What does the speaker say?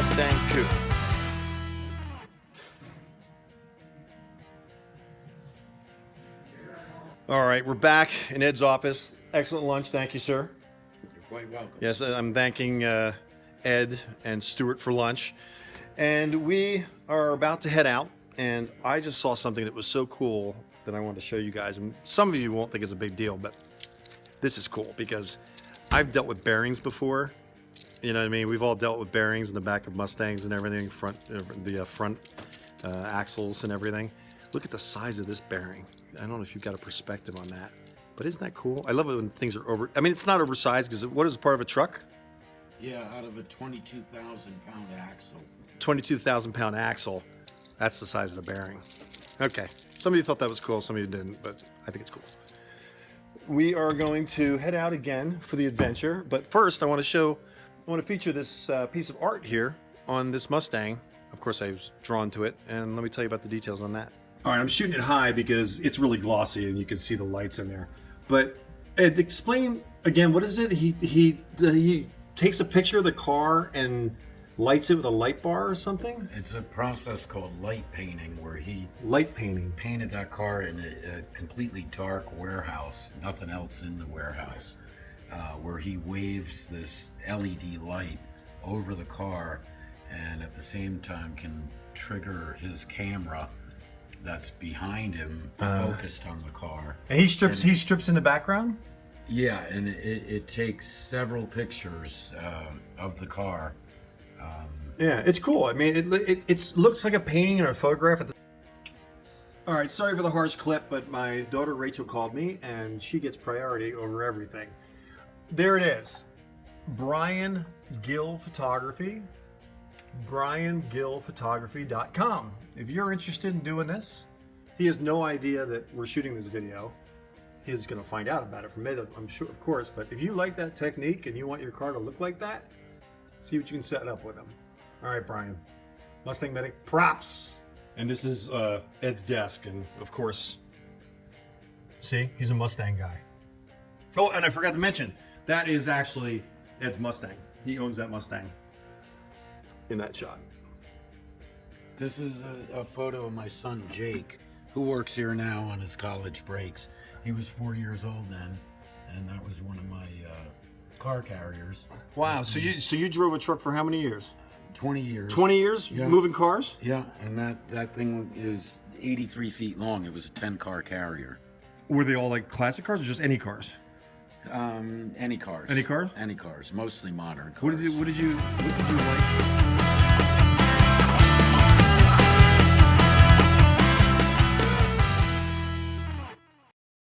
Mustang Coupe. All right, we're back in Ed's office. Excellent lunch, thank you, sir. You're quite welcome. Yes, I'm thanking Ed and Stuart for lunch. And we are about to head out, and I just saw something that was so cool that I wanted to show you guys. And some of you won't think it's a big deal, but this is cool because I've dealt with bearings before. You know what I mean? We've all dealt with bearings in the back of Mustangs and everything, the front axles and everything. Look at the size of this bearing. I don't know if you've got a perspective on that, but isn't that cool? I love it when things are over. I mean, it's not oversized because what is part of a truck? Yeah, out of a 22,000-pound axle. 22,000-pound axle. That's the size of the bearing. Okay. Some of you thought that was cool, some of you didn't, but I think it's cool. We are going to head out again for the adventure, but first I want to feature this piece of art here on this Mustang. Of course, I was drawn to it, and let me tell you about the details on that. All right, I'm shooting it high because it's really glossy and you can see the lights in there. But Ed, explain again, what is it? He takes a picture of the car and lights it with a light bar or something? It's a process called light painting where he Light painting. painted that car in a completely dark warehouse, nothing else in the warehouse, where he waves this LED light over the car and at the same time can trigger his camera that's behind him, focused on the car. And he strips in the background? Yeah, and it takes several pictures of the car. Yeah, it's cool. I mean, it looks like a painting or a photograph. All right, sorry for the harsh clip, but my daughter Rachel called me, and she gets priority over everything. There it is. Brian Gill Photography. BrianGillPhotography.com. If you're interested in doing this, he has no idea that we're shooting this video. He's going to find out about it from me, I'm sure, of course. But if you like that technique and you want your car to look like that, see what you can set up with him. All right, Brian. Mustang Medic props. And this is Ed's desk, and of course, see, he's a Mustang guy. Oh, and I forgot to mention, that is actually Ed's Mustang. He owns that Mustang in that shot. This is a photo of my son Jake, who works here now on his college breaks. He was 4 years old then, and that was one of my car carriers. Wow, so you drove a truck for how many years? 20 years. 20 years? Yeah. Moving cars? Yeah, and that thing is 83 feet long. It was a 10-car carrier. Were they all like classic cars or just any cars? Any cars. Any cars? Any cars, mostly modern cars. What did you like